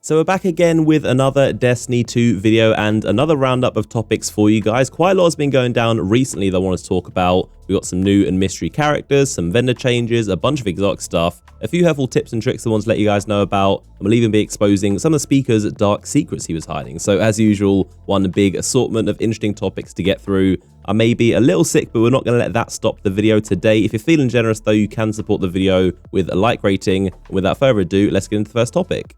So we're back again with another Destiny 2 video and another roundup of topics for you guys. Quite a lot has been going down recently that I want to talk about. We've got some new and mystery characters, some vendor changes, a bunch of exotic stuff, a few helpful tips and tricks I want to let you guys know about, and we'll even be exposing some of the speaker's dark secrets he was hiding. So as usual, one big assortment of interesting topics to get through. I may be a little sick, but we're not going to let that stop the video today. If you're feeling generous though, you can support the video with a like rating. And without further ado, let's get into the first topic.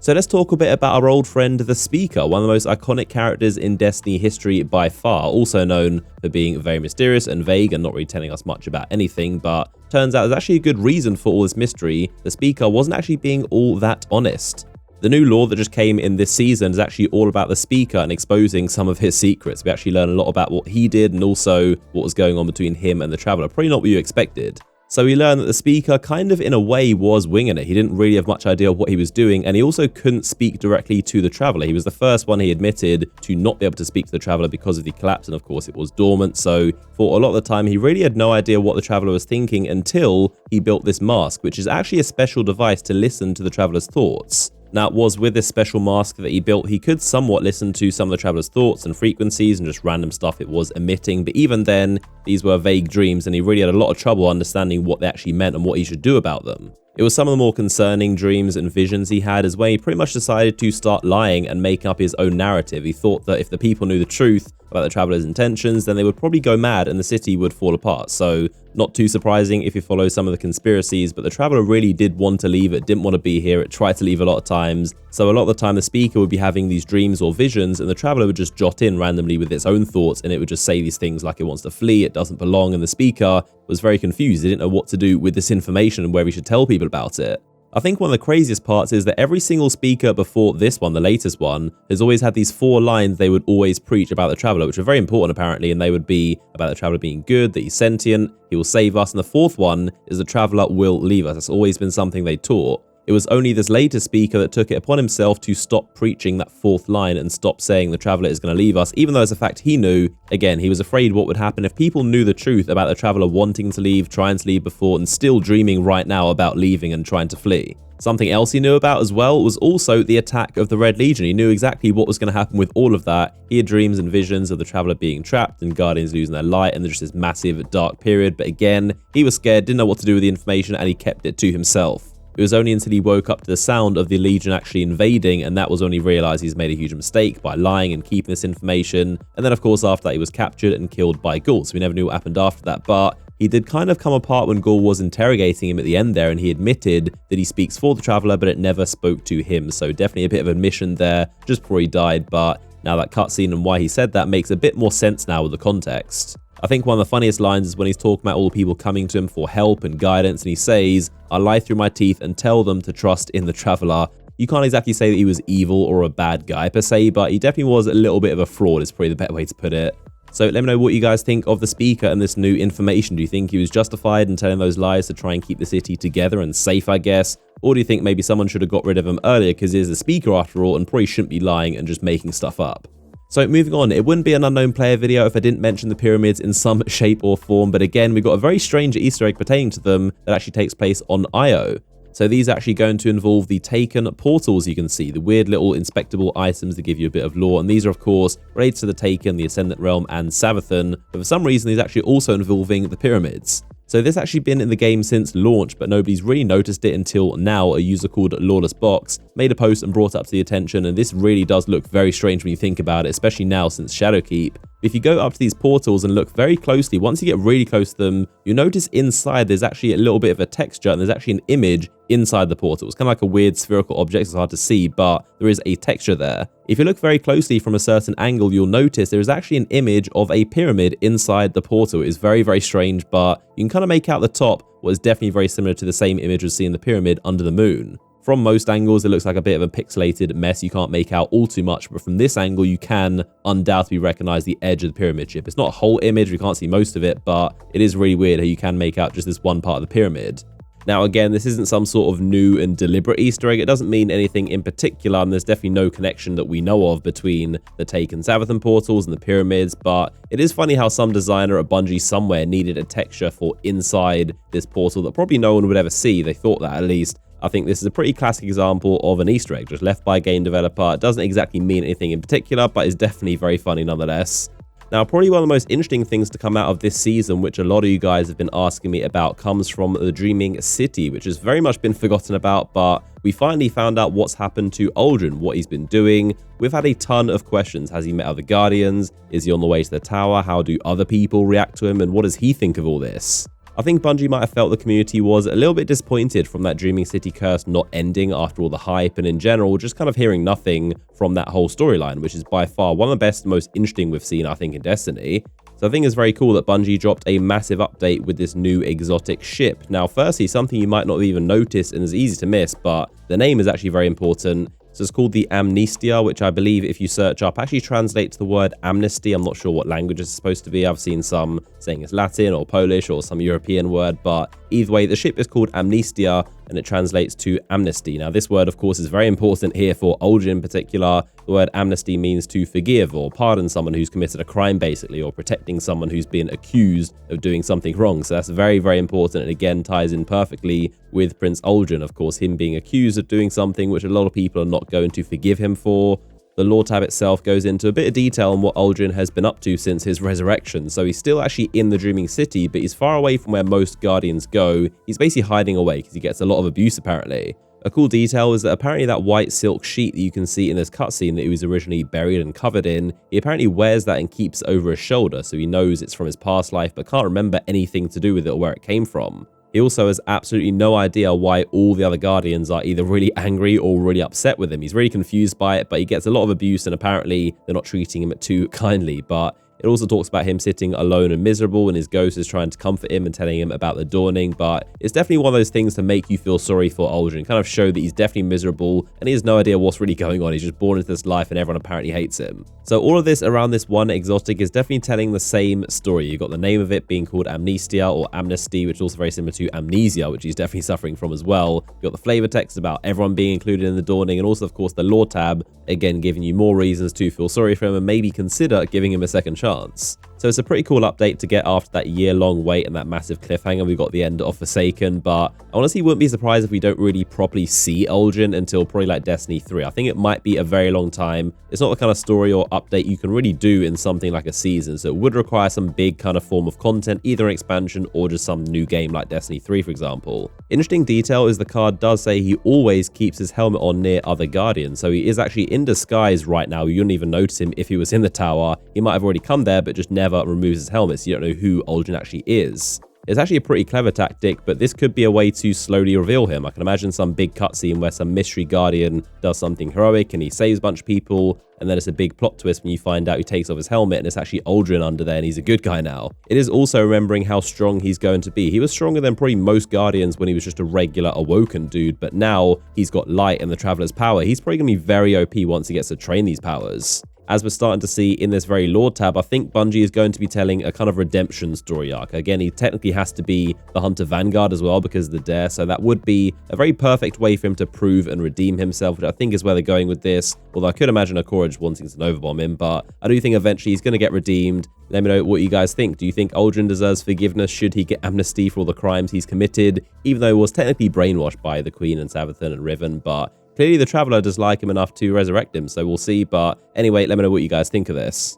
So let's talk a bit about our old friend, the Speaker, one of the most iconic characters in Destiny history by far, also known for being very mysterious and vague and not really telling us much about anything, but turns out there's actually a good reason for all this mystery. The Speaker wasn't actually being all that honest. The new lore that just came in this season is actually all about the Speaker and exposing some of his secrets. We actually learn a lot about what he did and also what was going on between him and the Traveler, probably not what you expected. So we learned that the Speaker kind of in a way was winging it. He didn't really have much idea of what he was doing, and he also couldn't speak directly to the Traveler. He was the first one, he admitted, to not be able to speak to the Traveler because of the collapse, and of course it was dormant. So for a lot of the time he really had no idea what the Traveler was thinking until he built this mask, which is actually a special device to listen to the Traveler's thoughts. Now, it was with this special mask that he built, he could somewhat listen to some of the Traveler's thoughts and frequencies and just random stuff it was emitting, but even then, these were vague dreams and he really had a lot of trouble understanding what they actually meant and what he should do about them. It was some of the more concerning dreams and visions he had, as when he pretty much decided to start lying and make up his own narrative. He thought that if the people knew the truth about the Traveler's intentions, then they would probably go mad and the city would fall apart. So not too surprising if you follow some of the conspiracies, but the Traveler really did want to leave. It didn't want to be here. It tried to leave a lot of times. So a lot of the time the Speaker would be having these dreams or visions and the Traveler would just jot in randomly with its own thoughts, and it would just say these things like it wants to flee, it doesn't belong, and the Speaker was very confused. He didn't know what to do with this information and where he should tell people about it. I think one of the craziest parts is that every single speaker before this one, the latest one, has always had these 4 lines they would always preach about the Traveler, which are very important apparently, and they would be about the Traveler being good, that he's sentient, he will save us, and the 4th one is the Traveler will leave us. That's always been something they taught. It was only this latest speaker that took it upon himself to stop preaching that 4th line and stop saying the Traveler is going to leave us, even though as a fact he knew. Again, he was afraid what would happen if people knew the truth about the Traveler wanting to leave, trying to leave before, and still dreaming right now about leaving and trying to flee. Something else he knew about as well was also the attack of the Red Legion. He knew exactly what was going to happen with all of that. He had dreams and visions of the Traveler being trapped and Guardians losing their light and just this massive dark period. But again, he was scared, didn't know what to do with the information, and he kept it to himself. It was only until he woke up to the sound of the Legion actually invading, and that was when he realized he's made a huge mistake by lying and keeping this information. And then of course after that he was captured and killed by Ghoul, so we never knew what happened after that. But he did kind of come apart when Ghoul was interrogating him at the end there, and he admitted that he speaks for the Traveler, but it never spoke to him. So definitely a bit of admission there just before he died, but now that cutscene and why he said that makes a bit more sense now with the context. I think one of the funniest lines is when he's talking about all the people coming to him for help and guidance, and he says, "I lie through my teeth and tell them to trust in the Traveler." You can't exactly say that he was evil or a bad guy per se, but he definitely was a little bit of a fraud is probably the better way to put it. So let me know what you guys think of the Speaker and this new information. Do you think he was justified in telling those lies to try and keep the city together and safe, I guess? Or do you think maybe someone should have got rid of him earlier because he is the Speaker after all and probably shouldn't be lying and just making stuff up? So moving on, it wouldn't be an unknown player video if I didn't mention the pyramids in some shape or form, but again, we've got a very strange Easter egg pertaining to them that actually takes place on Io. So these are actually going to involve the Taken portals you can see, the weird little inspectable items that give you a bit of lore, and these are of course related to the Taken, the Ascendant Realm, and Savathun, but for some reason these are actually also involving the pyramids. So this actually been in the game since launch, but nobody's really noticed it until now. A user called Lawless Box made a post and brought it up to the attention, and this really does look very strange when you think about it, especially now since Shadowkeep. If you go up to these portals and look very closely, once you get really close to them, you notice inside there's actually a little bit of a texture, and there's actually an image inside the portal. It's kind of like a weird spherical object, it's hard to see, but there is a texture there. If you look very closely from a certain angle, you'll notice there is actually an image of a pyramid inside the portal. It is very, very strange, but you can kind of make out the top what is definitely very similar to the same image as seeing the pyramid under the moon. From most angles, it looks like a bit of a pixelated mess. You can't make out all too much, but from this angle, you can undoubtedly recognize the edge of the pyramid ship. It's not a whole image, we can't see most of it, but it is really weird how you can make out just this one part of the pyramid. Now again, this isn't some sort of new and deliberate Easter egg. It doesn't mean anything in particular, and there's definitely no connection that we know of between the Taken Savathun portals and the pyramids, but it is funny how some designer at Bungie somewhere needed a texture for inside this portal that probably no one would ever see. They thought that at least. I think this is a pretty classic example of an Easter egg, just left by a game developer. It doesn't exactly mean anything in particular, but is definitely very funny nonetheless. Now, probably one of the most interesting things to come out of this season, which a lot of you guys have been asking me about, comes from the Dreaming City, which has very much been forgotten about, but we finally found out what's happened to Uldren, what he's been doing. We've had a ton of questions. Has he met other Guardians? Is he on the way to the tower? How do other people react to him? And what does he think of all this? I think Bungie might have felt the community was a little bit disappointed from that Dreaming City curse not ending after all the hype, and in general, just kind of hearing nothing from that whole storyline, which is by far one of the best and most interesting we've seen, I think, in Destiny. So I think it's very cool that Bungie dropped a massive update with this new exotic ship. Now, firstly, something you might not have even noticed and is easy to miss, but the name is actually very important. So it's called the Amnestia, which I believe if you search up actually translates the word amnesty. I'm not sure what language it's supposed to be. I've seen some saying it's Latin or Polish or some European word, but either way, the ship is called Amnestia and it translates to amnesty. Now, this word, of course, is very important here for Uldren in particular. The word amnesty means to forgive or pardon someone who's committed a crime, basically, or protecting someone who's been accused of doing something wrong. So that's very, very important, and again ties in perfectly with Prince Uldren, of course, him being accused of doing something which a lot of people are not going to forgive him for. The lore tab itself goes into a bit of detail on what Uldren has been up to since his resurrection. So he's still actually in the Dreaming City, but he's far away from where most Guardians go. He's basically hiding away because he gets a lot of abuse, apparently. A cool detail is that apparently that white silk sheet that you can see in this cutscene that he was originally buried and covered in, he apparently wears that and keeps over his shoulder, so he knows it's from his past life but can't remember anything to do with it or where it came from. He also has absolutely no idea why all the other Guardians are either really angry or really upset with him. He's really confused by it, but he gets a lot of abuse and apparently they're not treating him too kindly. But it also talks about him sitting alone and miserable and his ghost is trying to comfort him and telling him about the dawning. But it's definitely one of those things to make you feel sorry for Uldren, kind of show that he's definitely miserable and he has no idea what's really going on. He's just born into this life and everyone apparently hates him. So all of this around this one exotic is definitely telling the same story. You've got the name of it being called Amnestia or Amnesty, which is also very similar to Amnesia, which he's definitely suffering from as well. You've got the flavor text about everyone being included in the dawning, and also, of course, the lore tab, again, giving you more reasons to feel sorry for him and maybe consider giving him a second chance. So it's a pretty cool update to get after that year-long wait and that massive cliffhanger. We've got the end of Forsaken, but I honestly wouldn't be surprised if we don't really properly see Uldren until probably like Destiny 3. I think it might be a very long time. It's not the kind of story or update you can really do in something like a season, so it would require some big kind of form of content, either an expansion or just some new game like Destiny 3, for example. Interesting detail is the card does say he always keeps his helmet on near other Guardians, so he is actually in disguise right now. You wouldn't even notice him if he was in the tower. He might have already come there, but just never removes his helmet, so you don't know who Uldren actually is. It's actually a pretty clever tactic, but this could be a way to slowly reveal him. I can imagine some big cutscene where some mystery Guardian does something heroic and he saves a bunch of people, and then it's a big plot twist when you find out he takes off his helmet and it's actually Uldren under there and he's a good guy now. It is also remembering how strong he's going to be. He was stronger than probably most Guardians when he was just a regular awoken dude, but now he's got light and the Traveler's power. He's probably going to be very OP once he gets to train these powers. As we're starting to see in this very lore tab, I think Bungie is going to be telling a kind of redemption story arc. Again, he technically has to be the Hunter Vanguard as well because of the dare, so that would be a very perfect way for him to prove and redeem himself, which I think is where they're going with this. Although I could imagine Akora just wanting to overbomb him, but I do think eventually he's going to get redeemed. Let me know what you guys think. Do you think Uldren deserves forgiveness? Should he get amnesty for all the crimes he's committed, even though he was technically brainwashed by the Queen and Savathun and Riven? But clearly the Traveler does like him enough to resurrect him, so we'll see. But anyway, let me know what you guys think of this.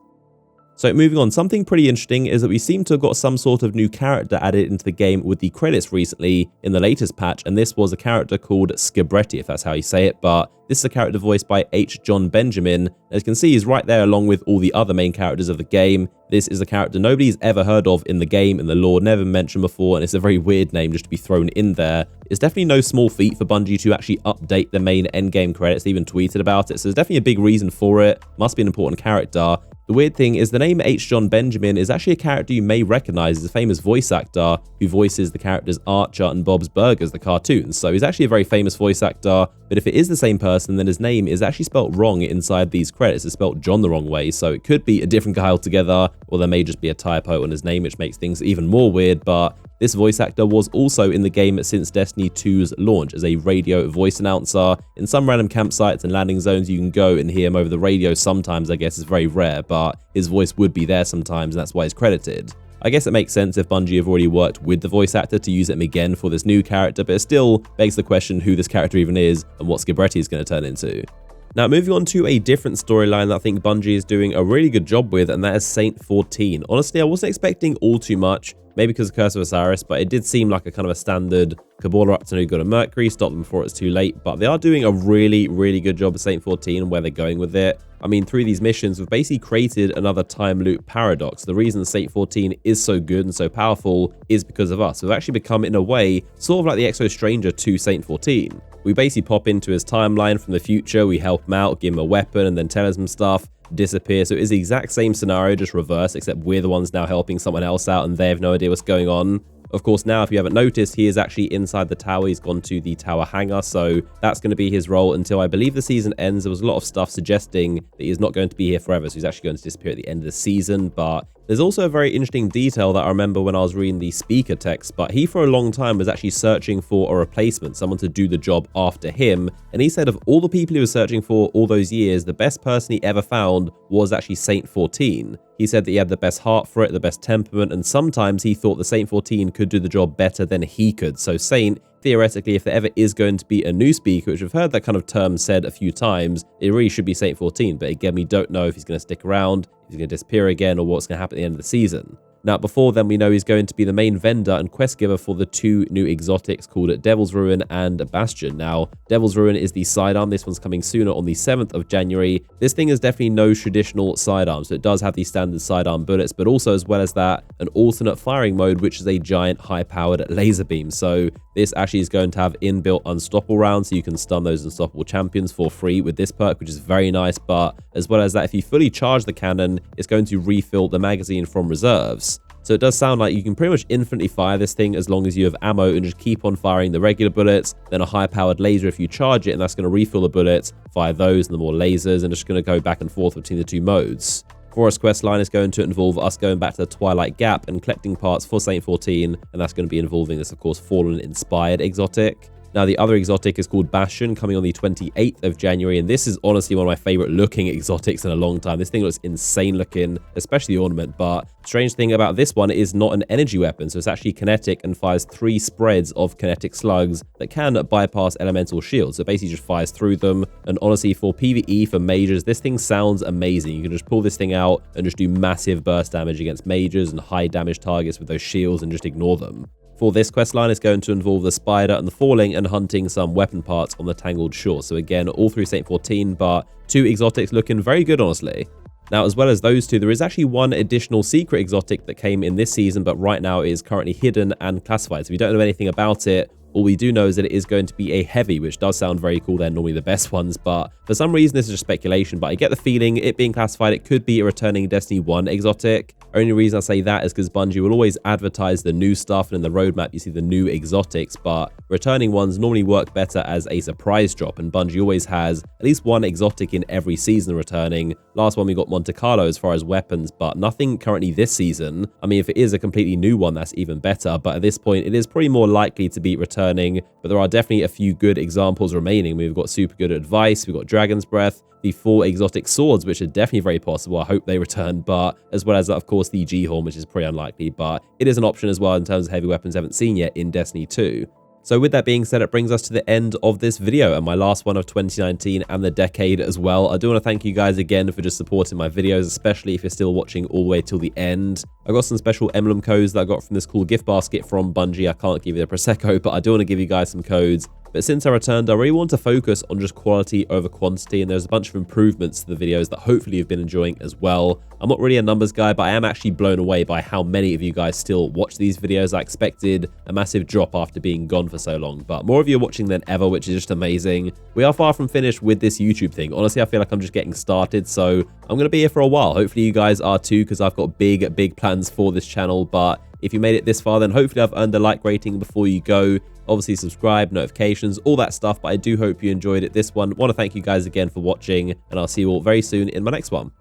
So moving on, something pretty interesting is that we seem to have got some sort of new character added into the game with the credits recently in the latest patch, and this was a character called Skibretti, if that's how you say it, but this is a character voiced by H. John Benjamin. As you can see, he's right there along with all the other main characters of the game. This is a character nobody's ever heard of in the game, in the lore, never mentioned before, and it's a very weird name just to be thrown in there. It's definitely no small feat for Bungie to actually update the main endgame credits. They even tweeted about it, so there's definitely a big reason for it. Must be an important character. The weird thing is the name H. John Benjamin is actually a character you may recognize as a famous voice actor who voices the characters Archer and Bob's Burgers, the cartoons. So he's actually a very famous voice actor, but if it is the same person, then his name is actually spelt wrong inside these credits. It's spelt John the wrong way, so it could be a different guy altogether, or there may just be a typo on his name, which makes things even more weird. But this voice actor was also in the game since Destiny 2's launch as a radio voice announcer. In some random campsites and landing zones, you can go and hear him over the radio sometimes. I guess it's very rare, but his voice would be there sometimes, and that's why he's credited. I guess it makes sense if Bungie have already worked with the voice actor to use him again for this new character, but it still begs the question who this character even is and what Skibretti is going to turn into. Now, moving on to a different storyline that I think Bungie is doing a really good job with, and that is Saint 14. Honestly, I wasn't expecting all too much, maybe because of Curse of Osiris, but it did seem like a kind of a standard Cabal up to no good at Mercury, stop them before it's too late, but they are doing a really good job of Saint 14 and where they're going with it. I mean, through these missions, we've basically created another time loop paradox. The reason Saint 14 is so good and so powerful is because of us. We've actually become, in a way, sort of like the Exo Stranger to Saint 14. We basically pop into his timeline from the future, we help him out, give him a weapon, and then tell him some stuff, disappear. So it is the exact same scenario, just reversed, except we're the ones now helping someone else out and they have no idea what's going on. Of course, now, if you haven't noticed, he is actually inside the tower. He's gone to the tower hangar, so that's going to be his role until I believe the season ends. There was a lot of stuff suggesting that he's not going to be here forever, so he's actually going to disappear at the end of the season, but there's also a very interesting detail that I remember when I was reading the speaker text, but he for a long time was actually searching for a replacement, someone to do the job after him, and he said of all the people he was searching for all those years, the best person he ever found was actually Saint 14. He said that he had the best heart for it, the best temperament, and sometimes he thought the Saint 14 could do the job better than he could. So Saint, theoretically, if there ever is going to be a new speaker, which we've heard that kind of term said a few times, it really should be Saint 14. But again, we don't know if he's going to stick around, if he's going to disappear again, or what's going to happen at the end of the season. Now, before then, we know he's going to be the main vendor and quest giver for the two new exotics called Devil's Ruin and Bastion. Now, Devil's Ruin is the sidearm. This one's coming sooner on the 7th of January. This thing is definitely no traditional sidearm, so it does have the standard sidearm bullets, but also, as well as that, an alternate firing mode, which is a giant high-powered laser beam. So this actually is going to have inbuilt unstoppable rounds, so you can stun those unstoppable champions for free with this perk, which is very nice. But as well as that, if you fully charge the cannon, it's going to refill the magazine from reserves. So it does sound like you can pretty much infinitely fire this thing as long as you have ammo and just keep on firing the regular bullets, then a high-powered laser if you charge it, and that's going to refill the bullets, fire those and the more lasers, and just going to go back and forth between the two modes. Forest quest line is going to involve us going back to the Twilight Gap and collecting parts for Saint 14, and that's going to be involving this, of course, Fallen-inspired exotic. Now, the other exotic is called Bastion, coming on the 28th of January, and this is honestly one of my favorite looking exotics in a long time. This thing looks insane looking, especially the ornament, but strange thing about this one is not an energy weapon, so it's actually kinetic and fires 3 spreads of kinetic slugs that can bypass elemental shields. So it basically just fires through them, and honestly, for PvE, for mages, this thing sounds amazing. You can just pull this thing out and just do massive burst damage against mages and high damage targets with those shields and just ignore them. For this questline, it's going to involve the spider and the falling and hunting some weapon parts on the Tangled Shore. So again, all through Saint 14, but 2 exotics looking very good, honestly. Now, as well as those 2, there is actually one additional secret exotic that came in this season, but right now it is currently hidden and classified. So we don't know anything about it. All we do know is that it is going to be a heavy, which does sound very cool. They're normally the best ones, but for some reason, this is just speculation. But I get the feeling, it being classified, it could be a returning Destiny 1 exotic. Only reason I say that is because Bungie will always advertise the new stuff, and in the roadmap, you see the new exotics, but returning ones normally work better as a surprise drop, and Bungie always has at least one exotic in every season returning. Last one, we got Monte Carlo as far as weapons, but nothing currently this season. I mean, if it is a completely new one, that's even better, but at this point, it is probably more likely to be returning, but there are definitely a few good examples remaining. We've got super good advice, we've got Dragon's Breath, the 4 exotic swords, which are definitely very possible. I hope they return, but as well as that, of course, the G-Horn, which is pretty unlikely, but it is an option as well in terms of heavy weapons I haven't seen yet in Destiny 2. So with that being said, it brings us to the end of this video and my last one of 2019 and the decade as well. I do want to thank you guys again for just supporting my videos, especially if you're still watching all the way till the end. I got some special emblem codes that I got from this cool gift basket from Bungie. I can't give you the Prosecco, but I do want to give you guys some codes. But since I returned, I really want to focus on just quality over quantity, and there's a bunch of improvements to the videos that hopefully you've been enjoying as well. I'm not really a numbers guy, but I am actually blown away by how many of you guys still watch these videos. I expected a massive drop after being gone for so long, but more of you are watching than ever, which is just amazing. We are far from finished with this YouTube thing. Honestly, I feel like I'm just getting started, so I'm going to be here for a while. Hopefully you guys are too, because I've got big plans for this channel, but if you made it this far, then hopefully I've earned a like rating before you go. Obviously, subscribe, notifications, all that stuff, but I do hope you enjoyed it. This one, I want to thank you guys again for watching, and I'll see you all very soon in my next one.